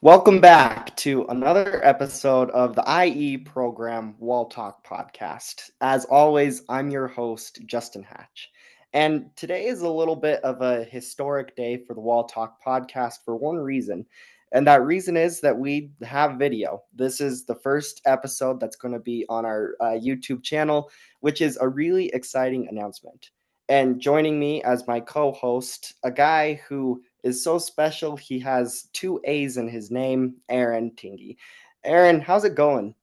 Welcome back to another episode of the IE program Wall Talk podcast. As always, I'm your host, Justin Hatch. And today is a little bit of a historic day for the Wall Talk podcast for one reason. And that reason is that we have video. This is the first episode that's going to be on our YouTube channel, which is a really exciting announcement. And joining me as my co host, a guy who is so special. He has two A's in his name, Aaron Tingy. Aaron, how's it going?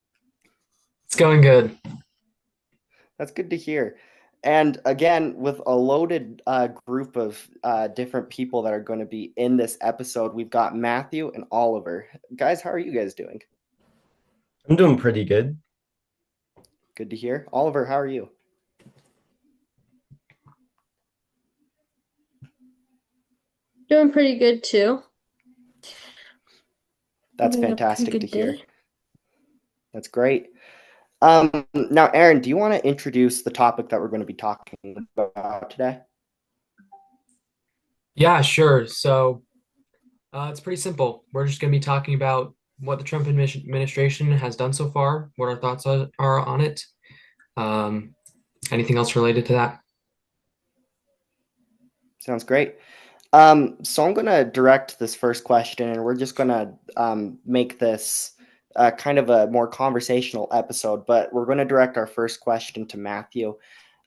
It's going good. That's good to hear. And again, with a loaded group of different people that are going to be in this episode, we've got Matthew and Oliver. Guys, how are you guys doing? I'm doing pretty good. Good to hear. Oliver, how are you? Doing pretty good too. That's Having a pretty fantastic to good hear. day. That's great. Now, Aaron, do you want to introduce the topic that we're going to be talking about today? Yeah, sure. It's pretty simple. We're just going to be talking about what the Trump administration has done so far, what our thoughts are on it. Um, Anything else related to that? Sounds great. So I'm going to direct this first question, and we're just going to make this kind of a more conversational episode. But we're going to direct our first question to Matthew.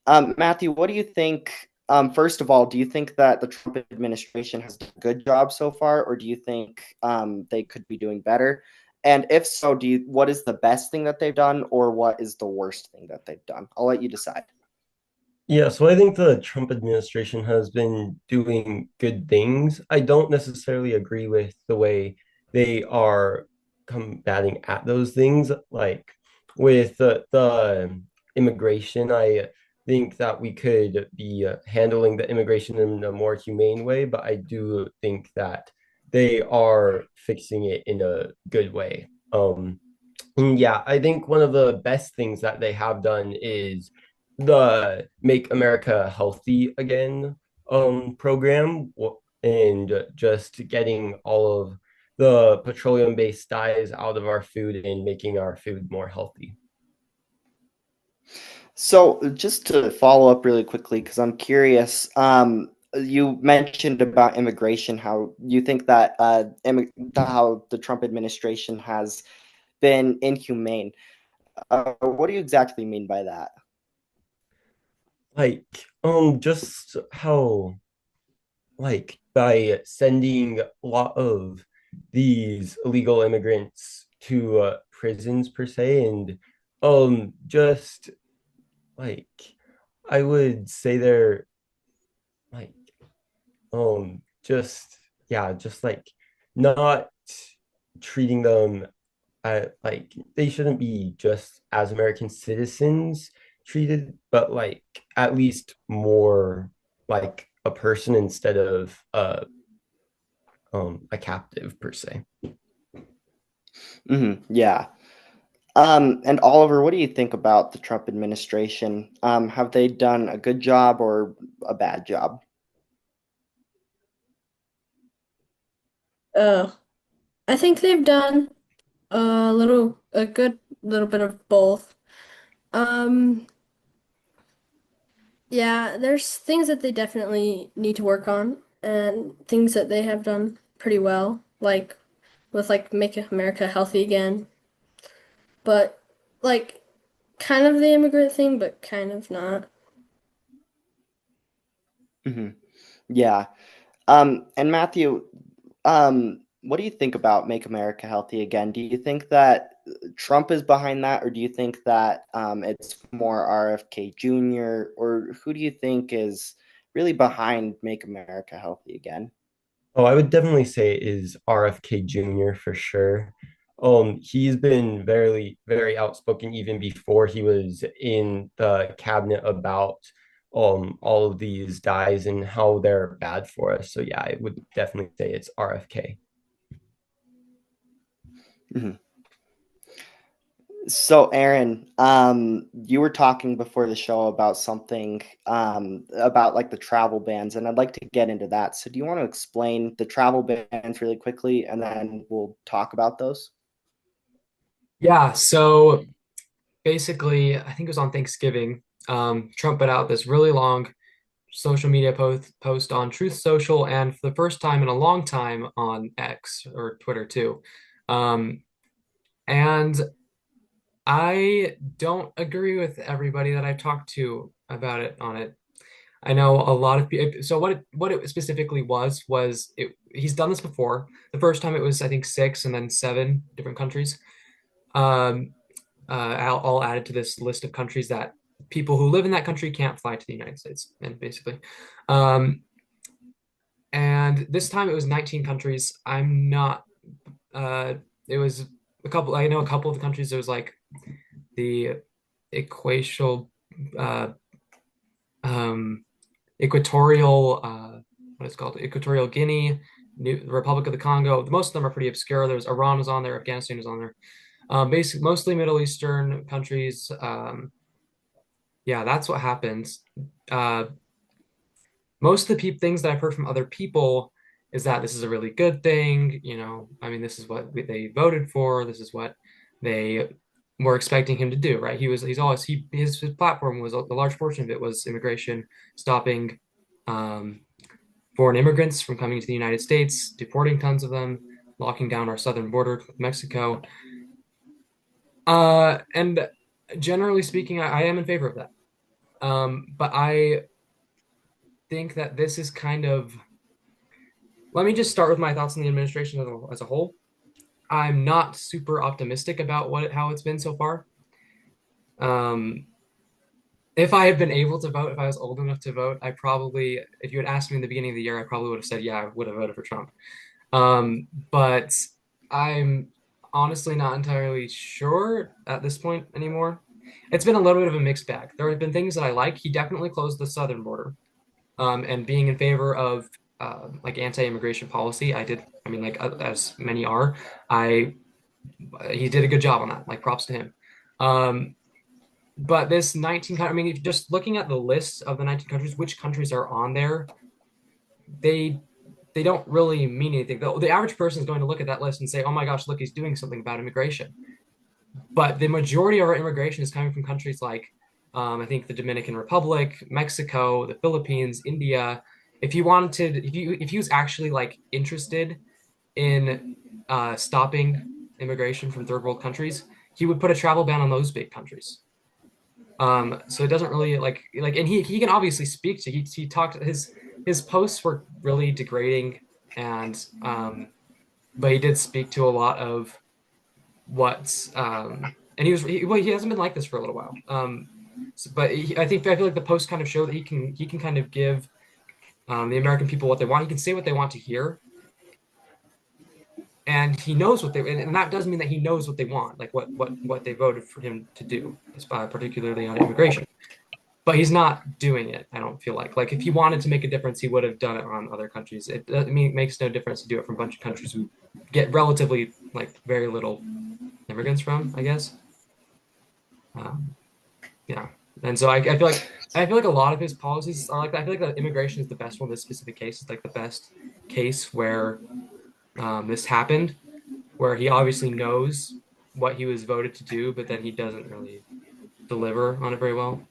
Matthew, what do you think? First of all, do you think that the Trump administration has done a good job so far, or do you think they could be doing better? And if so, what is the best thing that they've done, or what is the worst thing that they've done? I'll let you decide. Yeah, so I think the Trump administration has been doing good things. I don't necessarily agree with the way they are combating at those things. Like with the immigration, I think that we could be handling the immigration in a more humane way, but I do think that they are fixing it in a good way. Yeah, I think one of the best things that they have done is the Make America Healthy Again program and just getting all of the petroleum-based dyes out of our food and making our food more healthy. So, just to follow up really quickly, because I'm curious, you mentioned about immigration, how you think that how the Trump administration has been inhumane. What do you exactly mean by that? Like, just how by sending a lot of these illegal immigrants to prisons per se, and just like I would say they're like just yeah, just like not treating them like they shouldn't be just as American citizens treated, but like at least more like a person instead of a captive per se. Yeah. And Oliver, what do you think about the Trump administration? Have they done a good job or a bad job? Uh, I think they've done a good little bit of both. Um, yeah, there's things that they definitely need to work on and things that they have done pretty well, like with like Make America Healthy Again, but like kind of the immigrant thing, but kind of not. hmm Yeah. And Matthew, what do you think about Make America Healthy Again? Do you think that Trump is behind that, or do you think that it's more RFK Jr., or who do you think is really behind Make America Healthy Again? Oh, I would definitely say it is RFK Jr. for sure. He's been very outspoken even before he was in the cabinet about all of these dyes and how they're bad for us. So yeah, I would definitely say it's RFK. Mhm. So, Aaron, you were talking before the show about something about like the travel bans, and I'd like to get into that. So, do you want to explain the travel bans really quickly, and then we'll talk about those? Yeah, so basically, I think it was on Thanksgiving. Trump put out this really long social media post on Truth Social, and for the first time in a long time on X or Twitter too. Um, and I don't agree with everybody that I've talked to about it on it. I know a lot of people. So what it specifically was he's done this before. The first time it was I think six and then seven different countries. Um, all added to this list of countries that people who live in that country can't fly to the United States, and basically. Um, and this time it was 19 countries. I'm not. Uh, it was a couple. I know a couple of the countries. There was like the equatorial, uh, um, equatorial. What is it called? Equatorial Guinea, the Republic of the Congo. Most of them are pretty obscure. There was Iran was on there. Afghanistan was on there. Basic, mostly Middle Eastern countries. Yeah, that's what happens. Uh, most of the things that I've heard from other people is that this is a really good thing. I mean, this is what they voted for. This is what they were expecting him to do, right? His platform was a large portion of it was immigration, stopping um, foreign immigrants from coming to the United States, deporting tons of them, locking down our southern border with Mexico. And generally speaking, I am in favor of that. But I think that this is kind of, let me just start with my thoughts on the administration as a whole. I'm not super optimistic about how it's been so far. Um, if I had been able to vote, if I was old enough to vote, if you had asked me in the beginning of the year, I probably would have said, yeah, I would have voted for Trump. But I'm honestly not entirely sure at this point anymore. It's been a little bit of a mixed bag. There have been things that I like. He definitely closed the southern border, and being in favor of like anti-immigration policy. I mean, like as many are. I He did a good job on that. Like props to him. Um, but this 19, I mean, if just looking at the list of the 19 countries, which countries are on there, they they don't really mean anything. The average person is going to look at that list and say, "Oh my gosh, look, he's doing something about immigration." But the majority of our immigration is coming from countries like, I think the Dominican Republic, Mexico, the Philippines, India. If he was actually like interested in stopping immigration from third world countries, he would put a travel ban on those big countries. So it doesn't really and he can obviously speak to he talked his posts were really degrading and but he did speak to a lot of what and he hasn't been like this for a little while. But I feel like the posts kind of show that he can kind of give the American people what they want. He can say what they want to hear, and he knows what and that doesn't mean that he knows what they want, like what they voted for him to do, particularly on immigration. But he's not doing it. I don't feel like if he wanted to make a difference, he would have done it on other countries. It makes no difference to do it from a bunch of countries who get relatively very little immigrants from, I guess. Yeah, and so I feel like a lot of his policies are like that. I feel like that immigration is the best one. This specific case is like the best case where this happened, where he obviously knows what he was voted to do, but then he doesn't really deliver on it very well.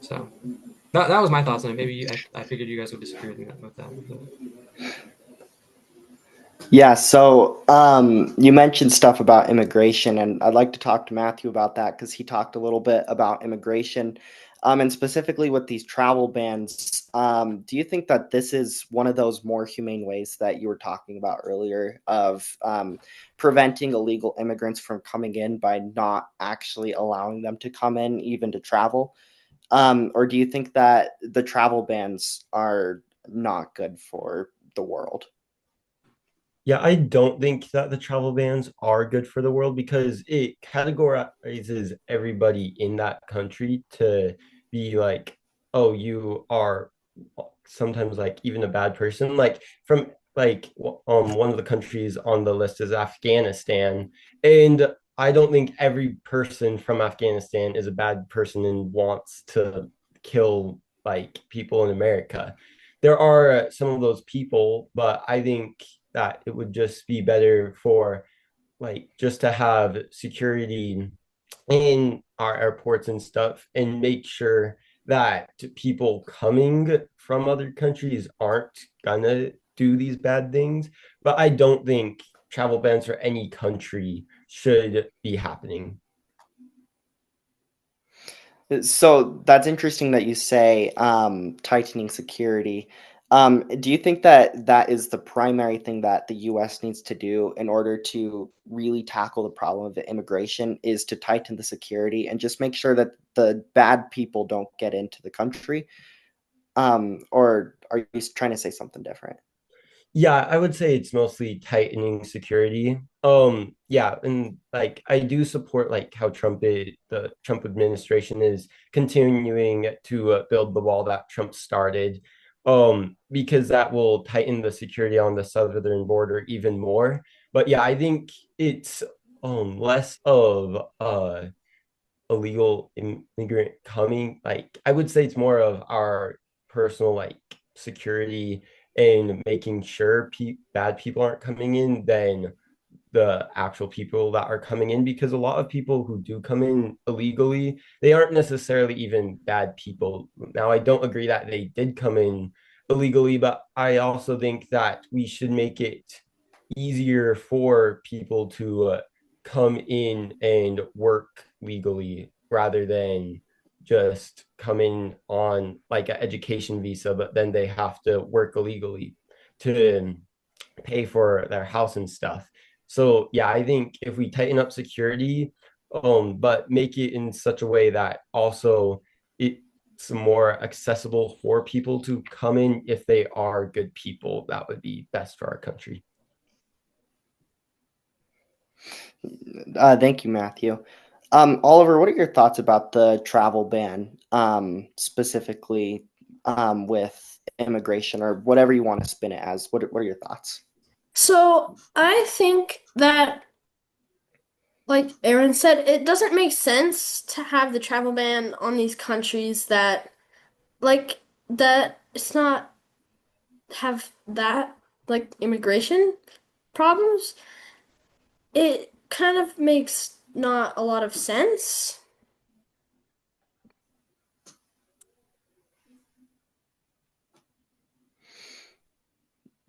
So that was my thoughts on it. Maybe I figured you guys would disagree with that. Yeah, so you mentioned stuff about immigration, and I'd like to talk to Matthew about that because he talked a little bit about immigration, and specifically with these travel bans. Do you think that this is one of those more humane ways that you were talking about earlier of preventing illegal immigrants from coming in by not actually allowing them to come in, even to travel? Or do you think that the travel bans are not good for the world? Yeah, I don't think that the travel bans are good for the world because it categorizes everybody in that country to be like, oh, you are sometimes like even a bad person. Like from one of the countries on the list is Afghanistan, and I don't think every person from Afghanistan is a bad person and wants to kill like people in America. There are some of those people, but I think that it would just be better for like just to have security in our airports and stuff and make sure that people coming from other countries aren't gonna do these bad things. But I don't think travel bans for any country should be happening. So that's interesting that you say tightening security. Do you think that that is the primary thing that the U.S. needs to do in order to really tackle the problem of the immigration is to tighten the security and just make sure that the bad people don't get into the country? Or are you trying to say something different? Yeah, I would say it's mostly tightening security. Yeah, and like I do support like how the Trump administration is continuing to build the wall that Trump started, because that will tighten the security on the southern border even more. But yeah, I think it's less of illegal immigrant coming. Like I would say it's more of our personal like security and making sure bad people aren't coming in than the actual people that are coming in, because a lot of people who do come in illegally, they aren't necessarily even bad people. Now, I don't agree that they did come in illegally, but I also think that we should make it easier for people to come in and work legally rather than just come in on like an education visa, but then they have to work illegally to pay for their house and stuff. So yeah, I think if we tighten up security, but make it in such a way that also it's more accessible for people to come in if they are good people, that would be best for our country. Thank you, Matthew. Oliver, what are your thoughts about the travel ban, specifically with immigration or whatever you want to spin it as? What are your thoughts? So I think that, like Aaron said, it doesn't make sense to have the travel ban on these countries that, like, that it's not have that, like, immigration problems. It kind of makes not a lot of sense.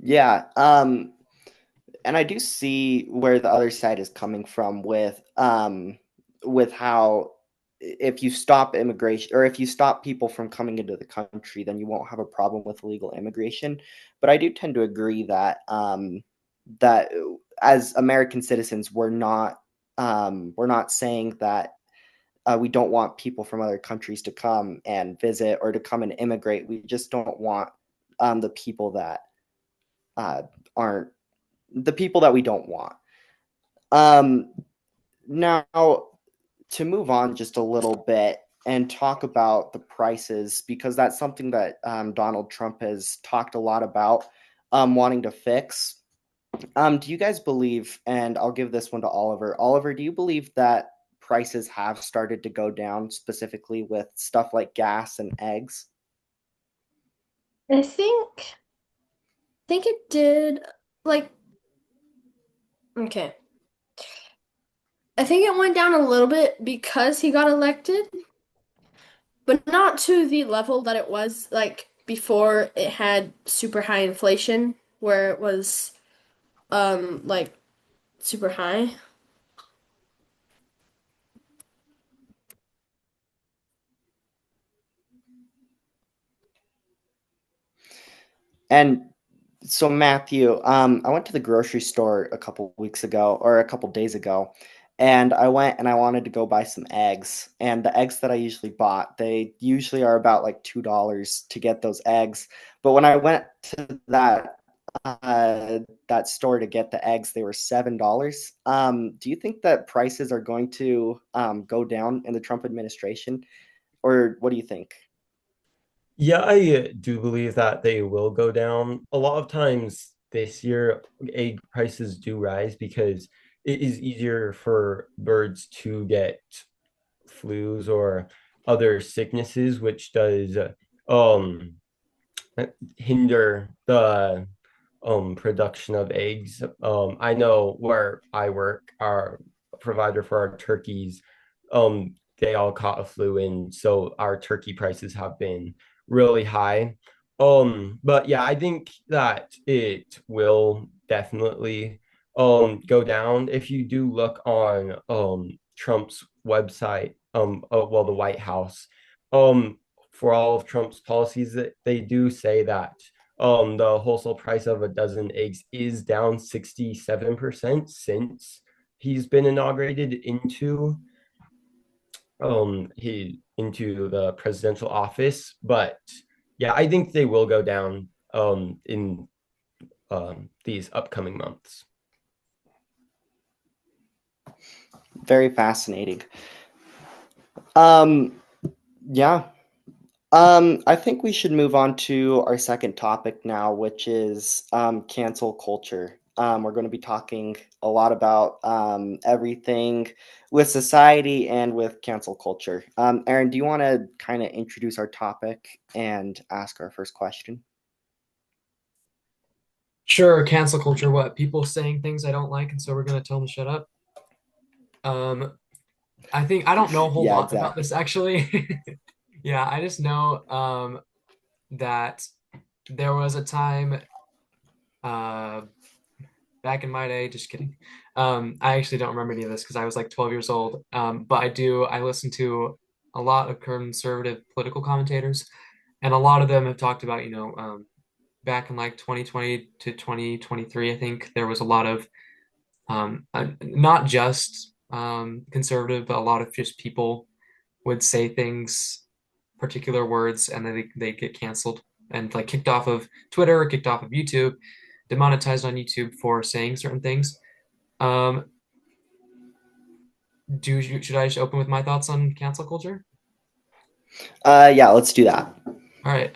Yeah, and I do see where the other side is coming from with how if you stop immigration or if you stop people from coming into the country, then you won't have a problem with illegal immigration. But I do tend to agree that that as American citizens, we're not saying that we don't want people from other countries to come and visit or to come and immigrate. We just don't want the people that uh, aren't the people that we don't want. Um, Now, to move on just a little bit and talk about the prices, because that's something that Donald Trump has talked a lot about wanting to fix. Do you guys believe, and I'll give this one to Oliver. Oliver, do you believe that prices have started to go down, specifically with stuff like gas and eggs? I think it did, like, okay. I think it went down a little bit because he got elected, but not to the level that it was like before it had super high inflation where it was like super high. And so, Matthew, I went to the grocery store a couple weeks ago or a couple days ago, and I went and I wanted to go buy some eggs. And the eggs that I usually bought, they usually are about like $2 to get those eggs. But when I went to that store to get the eggs, they were $7. Do you think that prices are going to go down in the Trump administration, or what do you think? Yeah, I do believe that they will go down. A lot of times this year, egg prices do rise because it is easier for birds to get flus or other sicknesses, which does um hinder the production of eggs. I know where I work, our provider for our turkeys, they all caught a flu, and so our turkey prices have been really high. But yeah, I think that it will definitely go down. If you do look on Trump's website, well, the White House, for all of Trump's policies, that they do say that the wholesale price of a dozen eggs is down 67% since he's been inaugurated into the presidential office. But yeah, I think they will go down in these upcoming months. Very fascinating. Um, yeah. I think we should move on to our second topic now, which is cancel culture. We're going to be talking a lot about everything with society and with cancel culture. Aaron, do you want to kind of introduce our topic and ask our first question? Sure, cancel culture, what? People saying things I don't like, and so we're gonna tell them to shut up. Um, I think I don't know a whole Yeah, lot about exactly. this actually. Yeah, I just know that there was a time uh back in my day, just kidding. I actually don't remember any of this because I was like 12 years old. But I listen to a lot of conservative political commentators, and a lot of them have talked about, back in like 2020 to 2023, I think there was a lot of not just conservative, but a lot of just people would say things, particular words, and then they get canceled and like kicked off of Twitter, kicked off of YouTube, demonetized on YouTube for saying certain things. Um, should I just open with my thoughts on cancel culture? Yeah, let's do that. All right.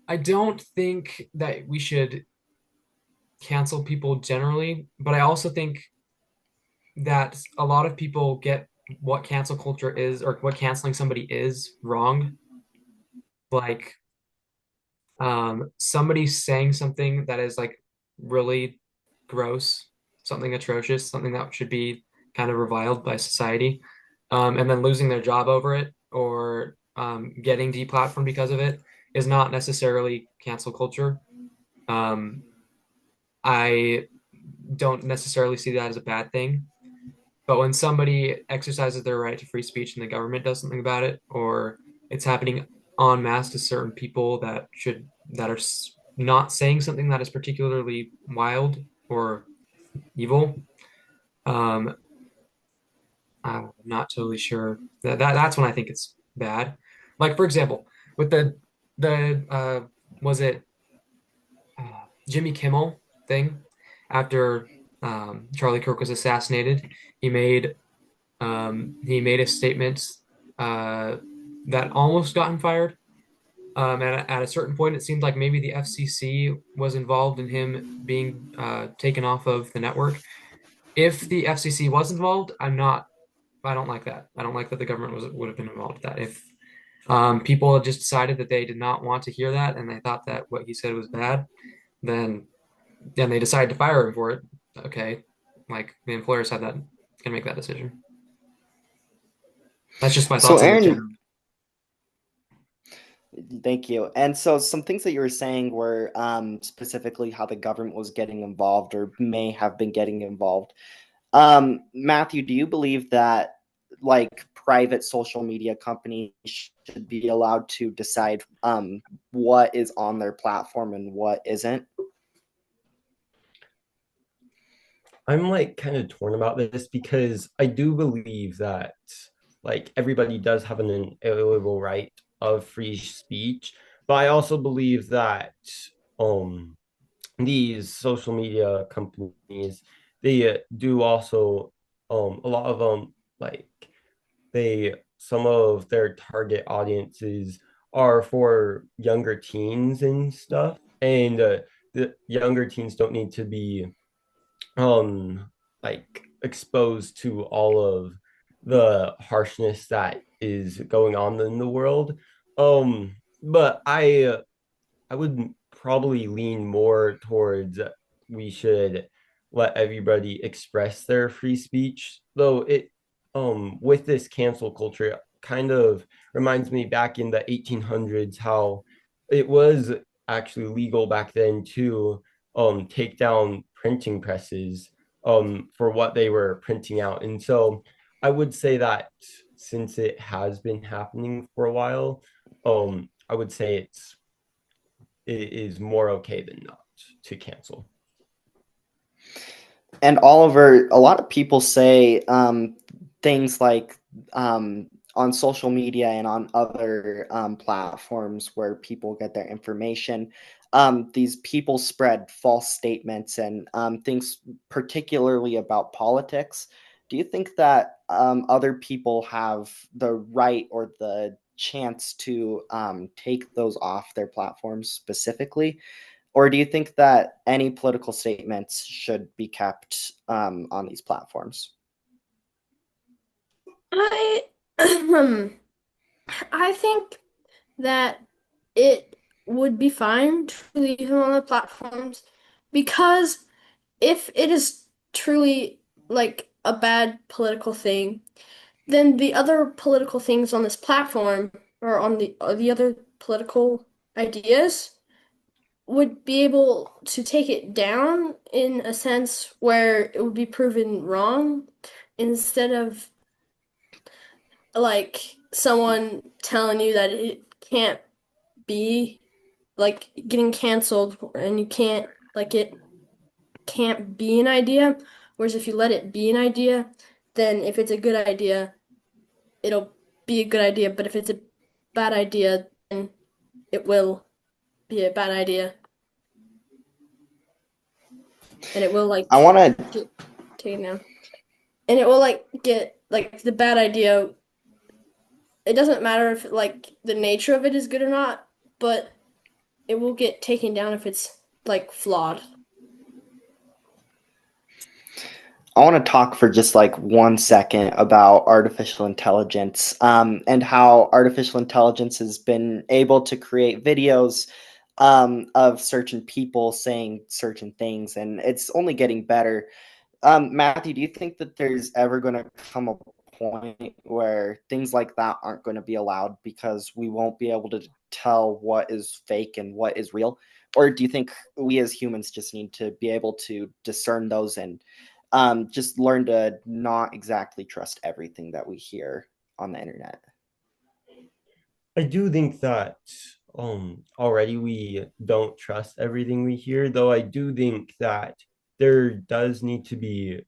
I don't think that we should cancel people generally, but I also think that a lot of people get what cancel culture is or what canceling somebody is wrong. Like somebody saying something that is like really gross, something atrocious, something that should be kind of reviled by society, and then losing their job over it or getting deplatformed because of it is not necessarily cancel culture. Um, I don't necessarily see that as a bad thing. But when somebody exercises their right to free speech and the government does something about it, or it's happening en masse to certain people that are not saying something that is particularly wild or evil, um, I'm not totally sure. That's when I think it's bad. Like for example, with the was it Jimmy Kimmel thing after Charlie Kirk was assassinated? He made he made a statement uh, that almost got him fired. At a certain point, it seemed like maybe the FCC was involved in him being taken off of the network. If the FCC was involved, I'm not. I don't like that. I don't like that the government would have been involved with that. If people had just decided that they did not want to hear that and they thought that what he said was bad, then they decided to fire him for it. Okay, like the employers had that can make that decision. That's just my So, thoughts on it Aaron, generally. thank you. And so, some things that you were saying were specifically how the government was getting involved or may have been getting involved. Matthew, do you believe that like private social media companies should be allowed to decide what is on their platform and what isn't? I'm like kind of torn about this because I do believe that like everybody does have an inalienable right of free speech, but I also believe that um these social media companies, they do also a lot of like they some of their target audiences are for younger teens and stuff, and the younger teens don't need to be like exposed to all of the harshness that is going on in the world. But I would probably lean more towards we should let everybody express their free speech, though it with this cancel culture it kind of reminds me back in the 1800s how it was actually legal back then to take down printing presses for what they were printing out. And so I would say that since it has been happening for a while, I would say it is more okay than not to cancel. And Oliver, a lot of people say things like on social media and on other platforms where people get their information, these people spread false statements and things, particularly about politics. Do you think that other people have the right or the chance to take those off their platforms specifically? Or do you think that any political statements should be kept on these platforms? I I think that it would be fine to leave him on the platforms because if it is truly like a bad political thing, then the other political things on this platform or on the other political ideas would be able to take it down in a sense where it would be proven wrong instead of like someone telling you that it can't be like getting canceled and you can't like it can't be an idea. Whereas if you let it be an idea, then if it's a good idea, it'll be a good idea. But if it's a bad idea, then it will be a bad idea. And it will like I want to get taken down. And it will like get like the bad idea. It doesn't matter if like the nature of it is good or not, but it will get taken down if it's like flawed. I want to talk for just like 1 second about artificial intelligence and how artificial intelligence has been able to create videos of certain people saying certain things, and it's only getting better. Matthew, do you think that there's ever going to come a point where things like that aren't going to be allowed because we won't be able to tell what is fake and what is real? Or do you think we as humans just need to be able to discern those and just learn to not exactly trust everything that we hear on the internet? I do think that already we don't trust everything we hear, though I do think that there does need to be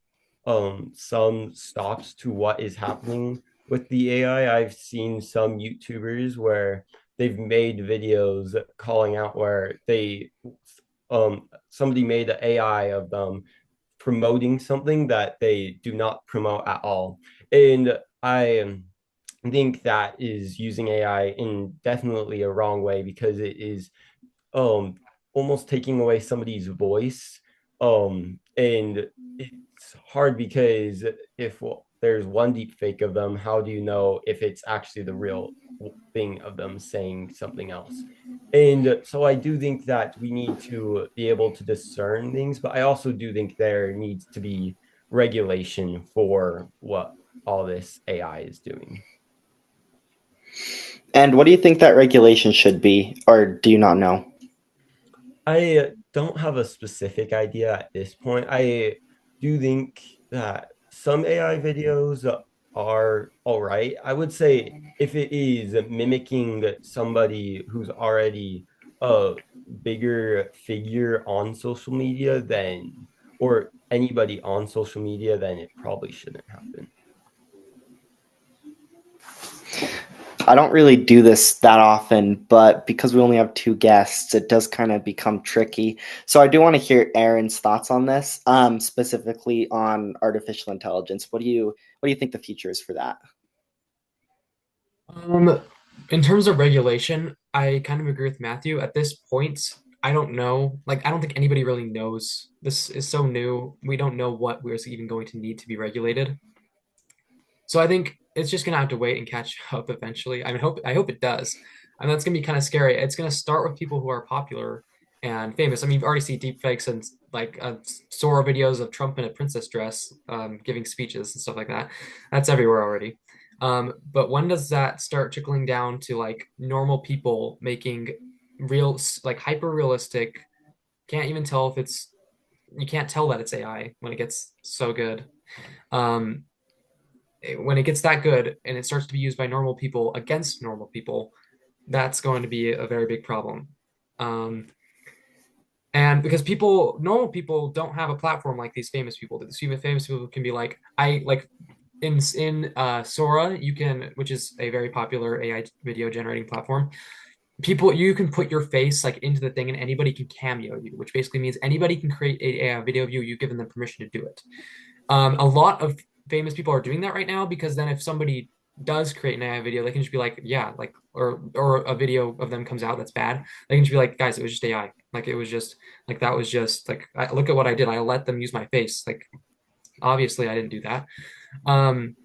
some stops to what is happening with the AI. I've seen some YouTubers where they've made videos calling out where they somebody made an AI of them promoting something that they do not promote at all. And I think that is using AI in definitely a wrong way because it is um almost taking away somebody's voice. And it's hard because if there's one deep fake of them, how do you know if it's actually the real thing of them saying something else? And so I do think that we need to be able to discern things, but I also do think there needs to be regulation for what all this AI is doing. And what do you think that regulation should be, or do you not know? I don't have a specific idea at this point. I do think that some AI videos are all right. I would say if it is mimicking somebody who's already a bigger figure on social media, then, or anybody on social media, then it probably shouldn't happen. I don't really do this that often, but because we only have two guests, it does kind of become tricky. So I do want to hear Aaron's thoughts on this, specifically on artificial intelligence. What do you think the future is for that? In terms of regulation, I kind of agree with Matthew. At this point, I don't know. Like, I don't think anybody really knows. This is so new. We don't know what we're even going to need to be regulated. So I think it's just gonna have to wait and catch up eventually. I hope it does. And that's gonna be kind of scary. It's gonna start with people who are popular and famous. I mean, you've already seen deepfakes and like Sora videos of Trump in a princess dress, giving speeches and stuff like that. That's everywhere already. But when does that start trickling down to like normal people making real, like hyper realistic? Can't even tell if it's you can't tell that it's AI when it gets so good. Um, when it gets that good and it starts to be used by normal people against normal people, that's going to be a very big problem. Um, and because normal people don't have a platform like these famous people. These famous people can be like, I like in Sora, you can, which is a very popular AI video generating platform. You can put your face like into the thing, and anybody can cameo you, which basically means anybody can create a video of you. You've given them permission to do it. A lot of famous people are doing that right now because then if somebody does create an AI video, they can just be like, yeah, like, or a video of them comes out that's bad, they can just be like, guys, it was just AI. Like it was just like that was just like look at what I did. I let them use my face. Like obviously I didn't do that. Um,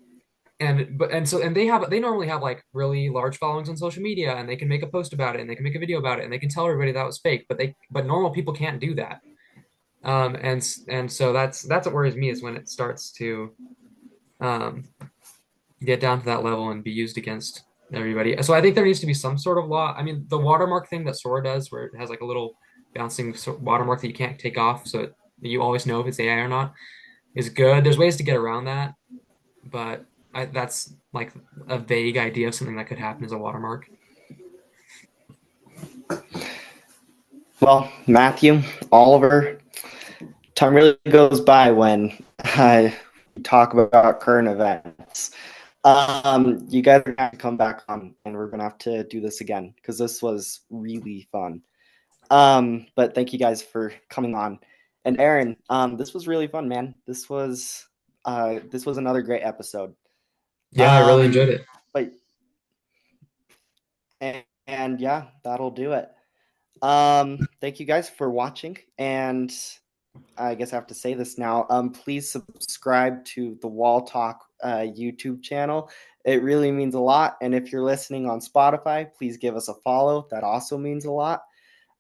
and they normally have like really large followings on social media and they can make a post about it and they can make a video about it and they can tell everybody that was fake, but normal people can't do that. And so that's what worries me is when it starts to um, get down to that level and be used against everybody. So I think there needs to be some sort of law. I mean, the watermark thing that Sora does, where it has like a little bouncing watermark that you can't take off, so you always know if it's AI or not, is good. There's ways to get around that, but that's like a vague idea of something that could happen as a watermark. Well, Matthew, Oliver, time really goes by when I talk about current events. You guys are gonna have to come back on, and we're gonna have to do this again because this was really fun. But thank you guys for coming on. And Aaron, this was really fun, man. This was another great episode. Yeah, I really enjoyed it. But and yeah, that'll do it. Thank you guys for watching, and I guess I have to say this now. Please subscribe to the Wall Talk YouTube channel. It really means a lot. And if you're listening on Spotify, please give us a follow. That also means a lot.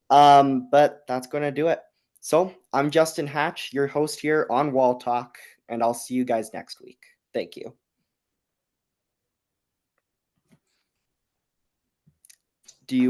But that's going to do it. So I'm Justin Hatch, your host here on Wall Talk, and I'll see you guys next week. Thank you.